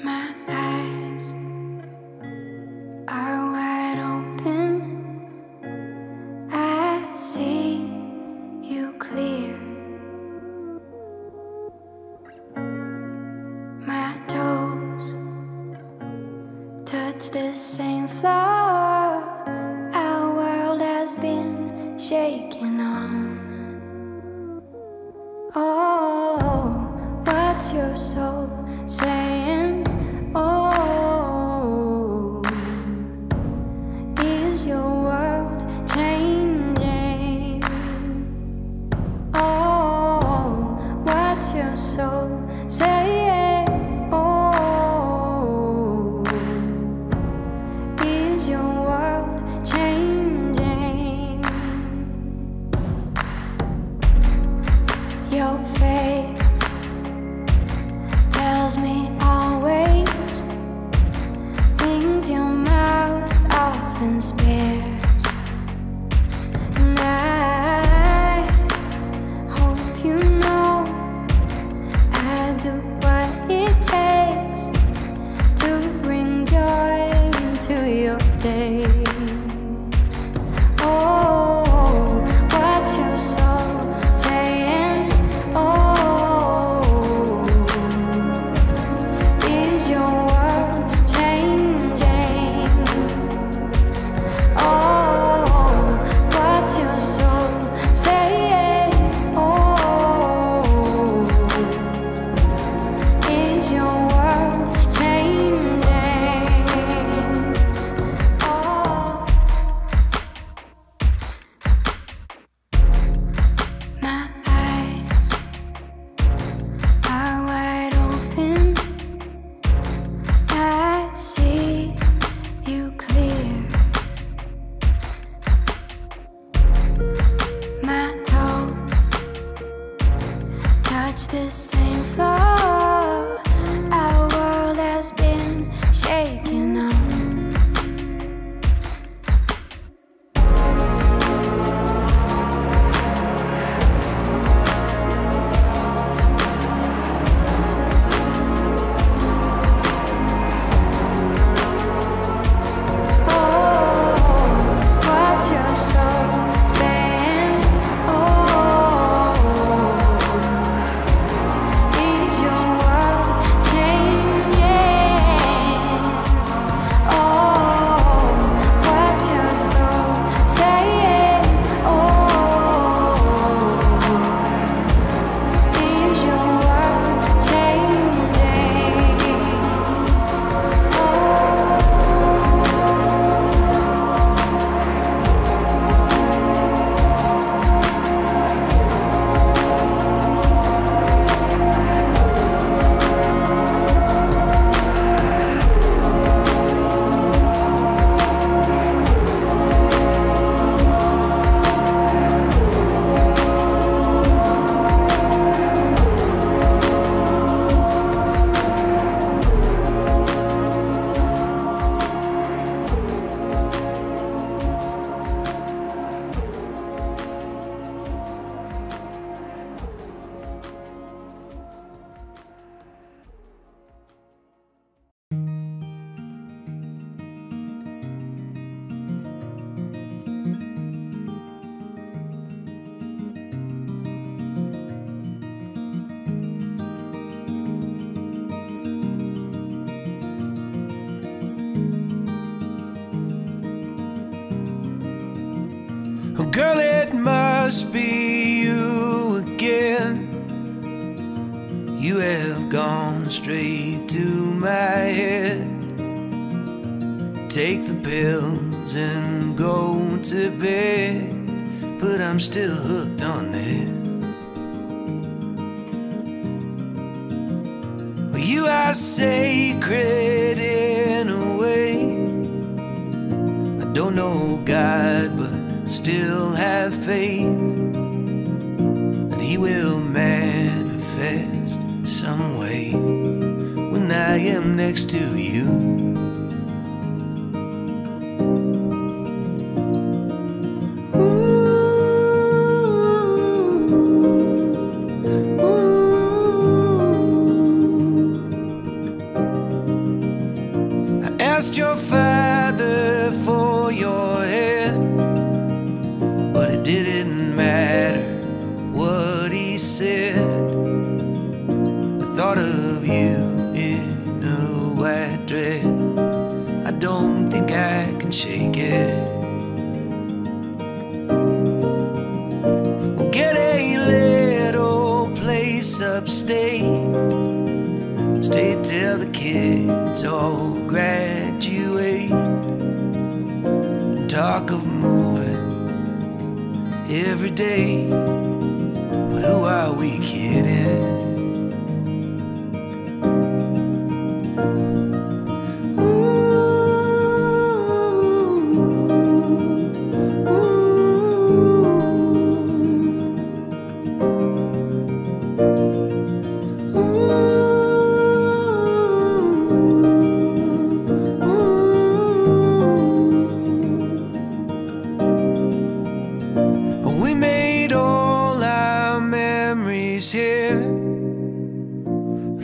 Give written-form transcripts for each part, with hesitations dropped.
My eyes are wide open. I see you clear. My toes touch the same floor our world has been shaking on. Oh, what's your soul saying? Oh, is your world changing? Oh, what's your soul saying? Oh, is your world changing? Your face tells me always things your mouth often spares, and I hope you know I do what it takes to bring joy into your day. Oh, what's your soul saying? Oh, is your world changing? Oh, what's your soul saying? Oh, is your world changing? Oh, my eyes are wide open. I see you clear. My toes touch the same floor our world has been shaking on. Oh, what's your soul saying? Oh, is your world changing? Oh, what's your soul saying? Oh, is your world changing? Oh, girl, it must be you again. You have gone straight to my head. Take the pills and go to bed, but I'm still hooked on this. Well, you are sacred in a way. I don't know God, but still have faith that He will manifest some way when I am next to you. asked your father for your hand, but it didn't matter what he said. The thought of you in a white dress, I don't think I can shake it. We'll get a little place upstate, stay till the kids all graduate, and talk of moving every day. But who are we kidding?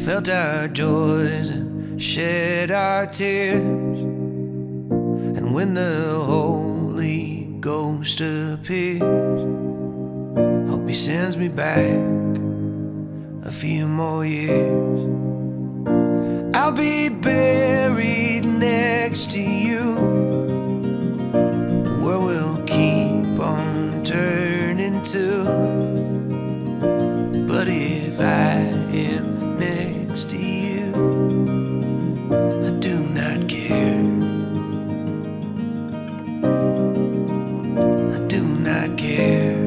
Felt our joys and shed our tears, and when the Holy Ghost appears, hope he sends me back a few more years. I'll be buried next to you, the world will keep on turning too. But if I am next to you, I do not care. I do not care.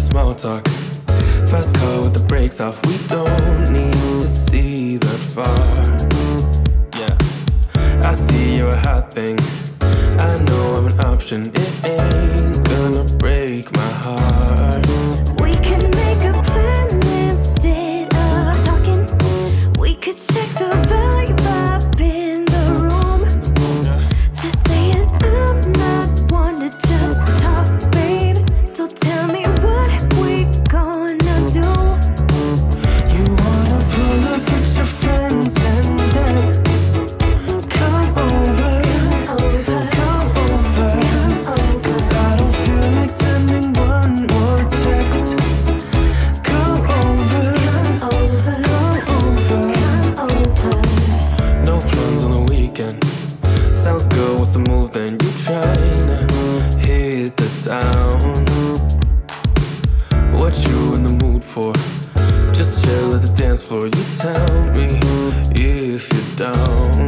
Small talk, fast car with the brakes off. We don't need to see that far. Yeah, I see you're a hot thing. I know I'm an option. It ain't gonna break my heart. We can make a plan instead of talking. We could check the vibe up in the room. Just saying I'm not one to just talk, babe. So tell me what we gonna do. You wanna pull up with your friends and then come over. Cause I don't feel like sending one more text. Come over. No plans on the weekend. Sounds good, what's the move then? You tryna hit the town. What you in the mood for? Just chill at the dance floor. You tell me if you're down.